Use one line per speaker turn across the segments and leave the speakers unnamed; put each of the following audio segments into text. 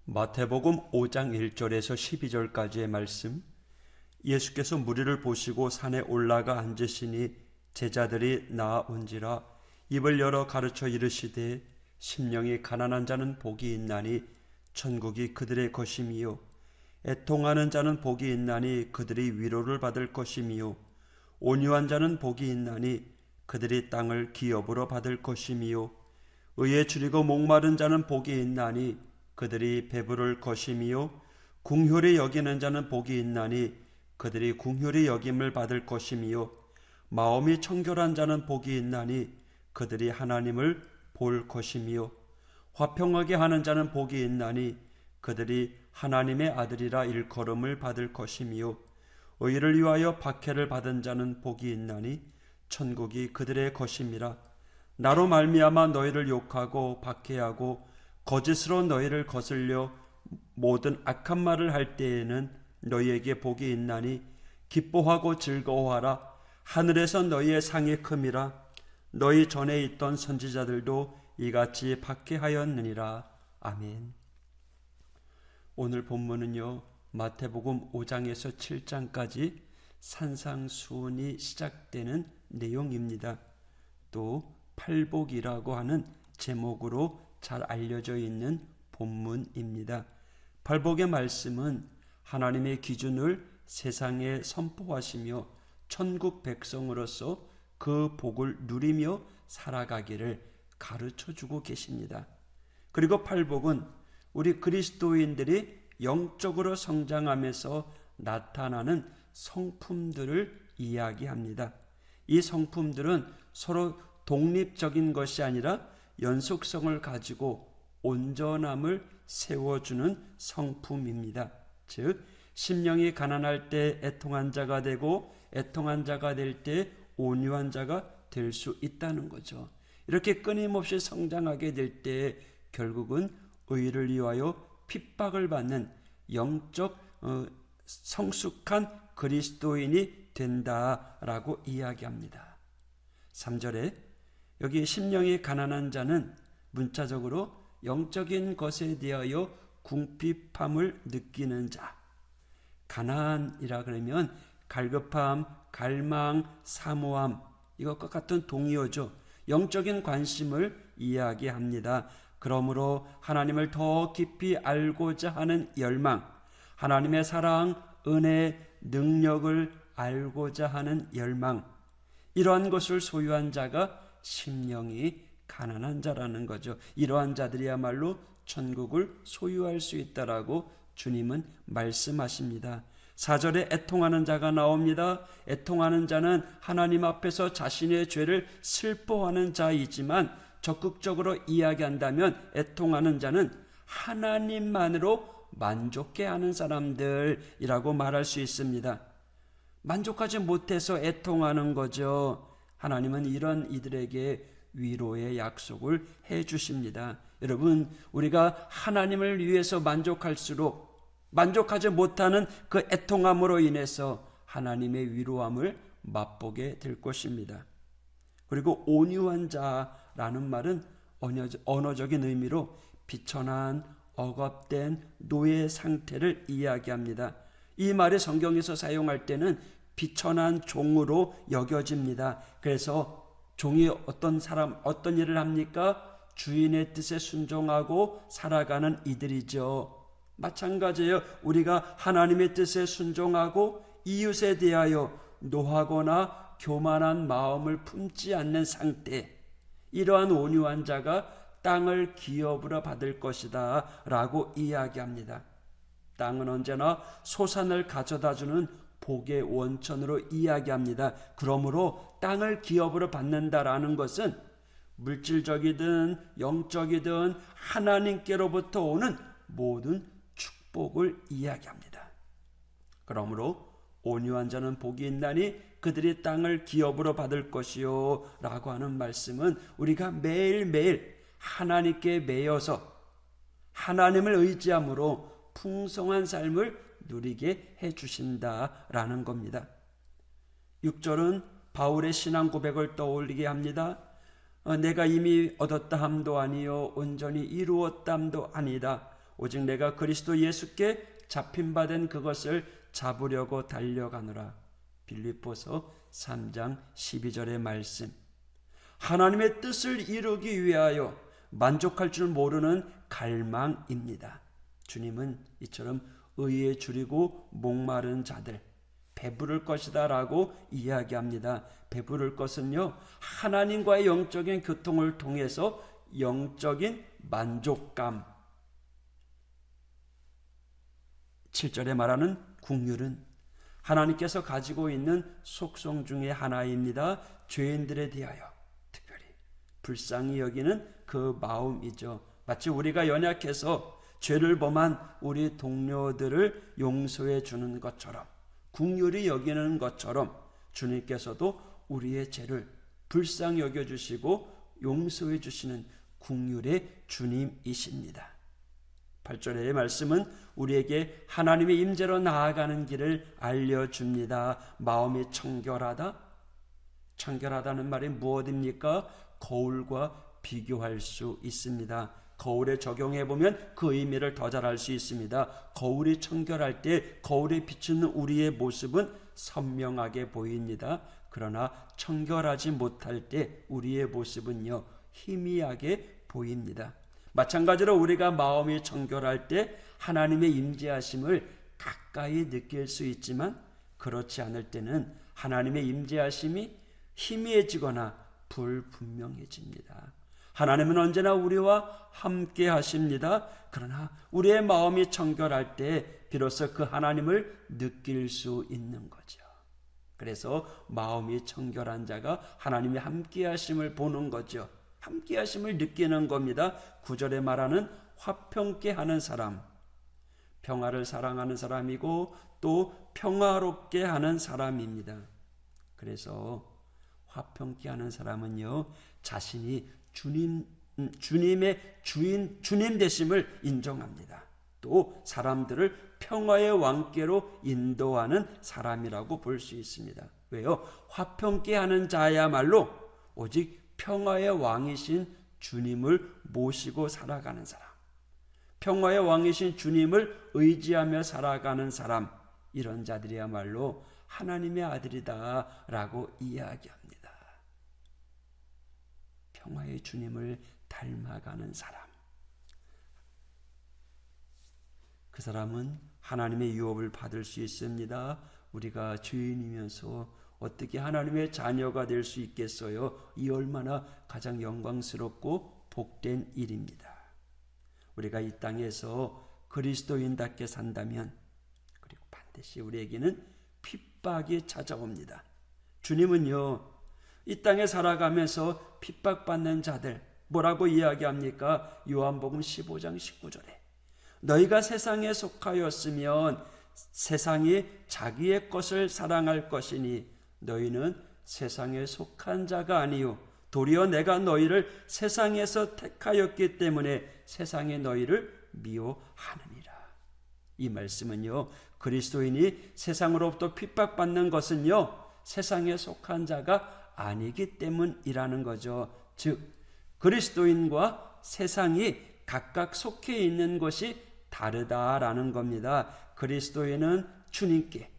마태복음 5장 1절에서 12절까지의 말씀. 예수께서 무리를 보시고 산에 올라가 앉으시니 제자들이 나아온지라 입을 열어 가르쳐 이르시되 심령이 가난한 자는 복이 있나니 천국이 그들의 것임이요 애통하는 자는 복이 있나니 그들이 위로를 받을 것임이요 온유한 자는 복이 있나니 그들이 땅을 기업으로 받을 것임이요 의에 줄이고 목마른 자는 복이 있나니 그들이 배부를 것임이요 궁휼히 여기는 자는 복이 있나니 그들이 궁휼히 여김을 받을 것임이요 마음이 청결한 자는 복이 있나니 그들이 하나님을 볼 것임이요 화평하게 하는 자는 복이 있나니 그들이 하나님의 아들이라 일컬음을 받을 것임이요 의를 위하여 박해를 받은 자는 복이 있나니 천국이 그들의 것임이라. 나로 말미암아 너희를 욕하고 박해하고 거짓으로 너희를 거슬려 모든 악한 말을 할 때에는 너희에게 복이 있나니 기뻐하고 즐거워하라. 하늘에서 너희의 상이 큼이라. 너희 전에 있던 선지자들도 이같이 박해하였느니라. 아멘. 오늘 본문은요, 마태복음 5장에서 7장까지 산상수훈이 시작되는 내용입니다. 또 팔복이라고 하는 제목으로 잘 알려져 있는 본문입니다. 팔복의 말씀은 하나님의 기준을 세상에 선포하시며 천국 백성으로서 그 복을 누리며 살아가기를 가르쳐주고 계십니다. 그리고 팔복은 우리 그리스도인들이 영적으로 성장하면서 나타나는 성품들을 이야기합니다. 이 성품들은 서로 독립적인 것이 아니라 연속성을 가지고 온전함을 세워주는 성품입니다. 즉 심령이 가난할 때 애통한 자가 되고 애통한 자가 될 때 온유한 자가 될 수 있다는 거죠. 이렇게 끊임없이 성장하게 될 때 결국은 의를 위하여 핍박을 받는 영적 성숙한 그리스도인이 된다라고 이야기합니다. 3절에 여기 심령이 가난한 자는 문자적으로 영적인 것에 대하여 궁핍함을 느끼는 자. 가난이라 그러면 갈급함, 갈망, 사모함, 이것과 같은 동의어죠. 영적인 관심을 이야기합니다. 그러므로 하나님을 더 깊이 알고자 하는 열망, 하나님의 사랑, 은혜, 능력을 알고자 하는 열망, 이러한 것을 소유한 자가 심령이 가난한 자라는 거죠. 이러한 자들이야말로 천국을 소유할 수 있다라고 주님은 말씀하십니다. 4절에 애통하는 자가 나옵니다. 애통하는 자는 하나님 앞에서 자신의 죄를 슬퍼하는 자이지만 적극적으로 이야기한다면 애통하는 자는 하나님만으로 만족해 하는 사람들이라고 말할 수 있습니다. 만족하지 못해서 애통하는 거죠. 하나님은 이런 이들에게 위로의 약속을 해 주십니다. 여러분, 우리가 하나님을 위해서 만족할수록 만족하지 못하는 그 애통함으로 인해서 하나님의 위로함을 맛보게 될 것입니다. 그리고 온유한 자라는 말은 언어적인 의미로 비천한, 억압된 노예 상태를 이야기합니다. 이 말이 성경에서 사용할 때는 비천한 종으로 여겨집니다. 그래서 종이 어떤 일을 합니까? 주인의 뜻에 순종하고 살아가는 이들이죠. 마찬가지예요. 우리가 하나님의 뜻에 순종하고 이웃에 대하여 노하거나 교만한 마음을 품지 않는 상태, 이러한 온유한 자가 땅을 기업으로 받을 것이다 라고 이야기합니다. 땅은 언제나 소산을 가져다주는 복의 원천으로 이야기합니다. 그러므로 땅을 기업으로 받는다라는 것은 물질적이든 영적이든 하나님께로부터 오는 모든 축복을 이야기합니다. 그러므로 온유한 자는 복이 있나니 그들이 땅을 기업으로 받을 것이요 라고 하는 말씀은 우리가 매일매일 하나님께 매여서 하나님을 의지함으로 풍성한 삶을 누리게 해주신다라는 겁니다. 6절은 바울의 신앙 고백을 떠올리게 합니다. 내가 이미 얻었다 함도 아니요 온전히 이루었다 함도 아니다. 오직 내가 그리스도 예수께 잡힌 바 된 그것을 잡으려고 달려가노라. 빌립보서 3장 12절의 말씀. 하나님의 뜻을 이루기 위하여 만족할 줄 모르는 갈망입니다. 주님은 이처럼 의에 줄이고 목마른 자들, 배부를 것이다 라고 이야기합니다. 배부를 것은요, 하나님과의 영적인 교통을 통해서 영적인 만족감. 7절에 말하는 국률은 하나님께서 가지고 있는 속성 중에 하나입니다. 죄인들에 대하여 특별히 불쌍히 여기는 그 마음이죠. 마치 우리가 연약해서 죄를 범한 우리 동료들을 용서해 주는 것처럼, 긍휼히 여기는 것처럼 주님께서도 우리의 죄를 불쌍히 여겨주시고 용서해 주시는 긍휼의 주님이십니다. 8절의 말씀은 우리에게 하나님의 임재로 나아가는 길을 알려줍니다. 마음이 청결하다? 청결하다는 말이 무엇입니까? 거울과 비교할 수 있습니다. 거울에 적용해보면 그 의미를 더 잘 알 수 있습니다. 거울이 청결할 때 거울에 비추는 우리의 모습은 선명하게 보입니다. 그러나 청결하지 못할 때 우리의 모습은요, 희미하게 보입니다. 마찬가지로 우리가 마음이 청결할 때 하나님의 임재하심을 가까이 느낄 수 있지만, 그렇지 않을 때는 하나님의 임재하심이 희미해지거나 불분명해집니다. 하나님은 언제나 우리와 함께 하십니다. 그러나 우리의 마음이 청결할 때 비로소 그 하나님을 느낄 수 있는 거죠. 그래서 마음이 청결한 자가 하나님의 함께 하심을 보는 거죠. 함께 하심을 느끼는 겁니다. 9절에 말하는 화평케 하는 사람, 평화를 사랑하는 사람이고 또 평화롭게 하는 사람입니다. 그래서 화평케 하는 사람은요, 자신이 주님의 주님 되심을 인정합니다. 또 사람들을 평화의 왕께로 인도하는 사람이라고 볼 수 있습니다. 왜요? 화평케 하는 자야말로 오직 평화의 왕이신 주님을 모시고 살아가는 사람, 평화의 왕이신 주님을 의지하며 살아가는 사람, 이런 자들이야말로 하나님의 아들이다 라고 이야기합니다. 평화의 주님을 닮아가는 사람, 그 사람은 하나님의 유업을 받을 수 있습니다. 우리가 죄인이면서 어떻게 하나님의 자녀가 될 수 있겠어요? 이 얼마나 가장 영광스럽고 복된 일입니다. 우리가 이 땅에서 그리스도인답게 산다면, 그리고 반드시 우리에게는 핍박이 찾아옵니다. 주님은요, 이 땅에 살아가면서 핍박받는 자들 뭐라고 이야기합니까? 요한복음 15장 19절에 너희가 세상에 속하였으면 세상이 자기의 것을 사랑할 것이니 너희는 세상에 속한 자가 아니요 도리어 내가 너희를 세상에서 택하였기 때문에 세상이 너희를 미워하느니라. 이 말씀은요, 그리스도인이 세상으로부터 핍박받는 것은요, 세상에 속한 자가 아니기 때문이라는 거죠. 즉 그리스도인과 세상이 각각 속해 있는 것이 다르다라는 겁니다. 그리스도인은 주님께,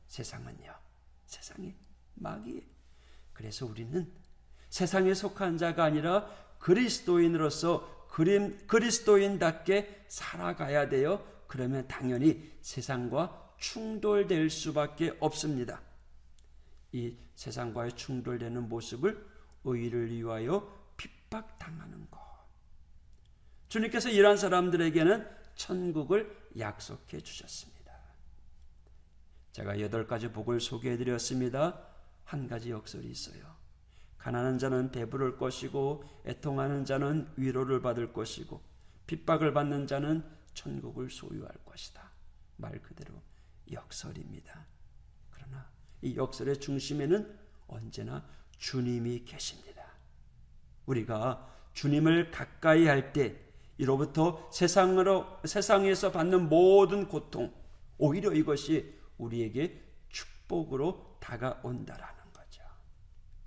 세상은요, 세상의 마귀에. 그래서 우리는 세상에 속한 자가 아니라 그리스도인으로서 그리스도인답게 살아가야 돼요. 그러면 당연히 세상과 충돌될 수밖에 없습니다. 이 세상과의 충돌되는 모습을 의를 위하여 핍박당하는 것. 주님께서 이러한 사람들에게는 천국을 약속해 주셨습니다. 제가 8가지 복을 소개해 드렸습니다. 한 가지 역설이 있어요. 가난한 자는 배부를 것이고 애통하는 자는 위로를 받을 것이고 핍박을 받는 자는 천국을 소유할 것이다. 말 그대로 역설입니다. 그러나 이 역설의 중심에는 언제나 주님이 계십니다. 우리가 주님을 가까이 할 때 이로부터 세상에서 받는 모든 고통, 오히려 이것이 우리에게 축복으로 다가온다라는 거죠.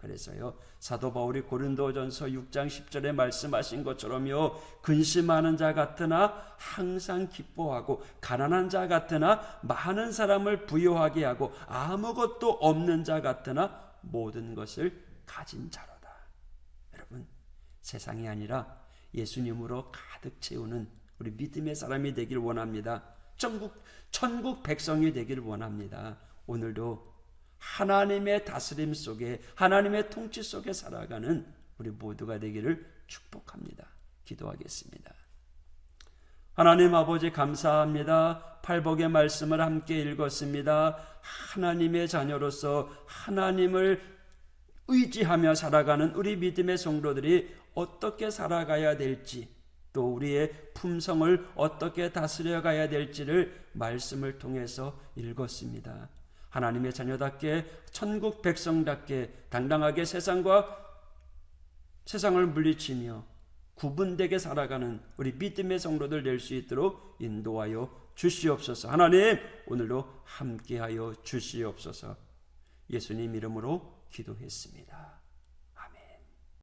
그래서요, 사도 바울이 고린도전서 6장 10절에 말씀하신 것처럼요, 근심하는 자 같으나 항상 기뻐하고, 가난한 자 같으나 많은 사람을 부유하게 하고, 아무것도 없는 자 같으나 모든 것을 가진 자로다. 여러분, 세상이 아니라 예수님으로 가득 채우는 우리 믿음의 사람이 되길 원합니다. 천국 백성이 되길 원합니다. 오늘도 하나님의 다스림 속에, 하나님의 통치 속에 살아가는 우리 모두가 되기를 축복합니다. 기도하겠습니다. 하나님 아버지, 감사합니다. 팔복의 말씀을 함께 읽었습니다. 하나님의 자녀로서 하나님을 의지하며 살아가는 우리 믿음의 성도들이 어떻게 살아가야 될지, 또 우리의 품성을 어떻게 다스려가야 될지를 말씀을 통해서 읽었습니다. 하나님의 자녀답게, 천국 백성답게 당당하게 세상을 물리치며 구분되게 살아가는 우리 믿음의 성도들 될 수 있도록 인도하여 주시옵소서. 하나님, 오늘도 함께하여 주시옵소서. 예수님 이름으로 기도했습니다.